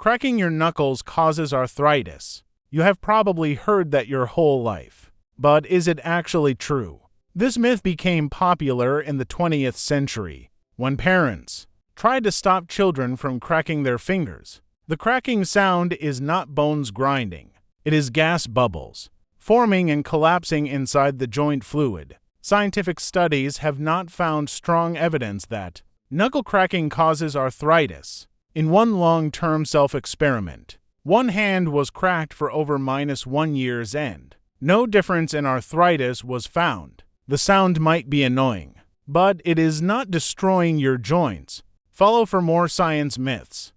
Cracking your knuckles causes arthritis. You have probably heard that your whole life. But is it actually true? This myth became popular in the 20th century when parents tried to stop children from cracking their fingers. The cracking sound is not bones grinding. It is gas bubbles forming and collapsing inside the joint fluid. Scientific studies have not found strong evidence that knuckle cracking causes arthritis. In one long-term self-experiment, one hand was cracked for over -1 year's end. No difference in arthritis was found. The sound might be annoying, but it is not destroying your joints. Follow for more science myths.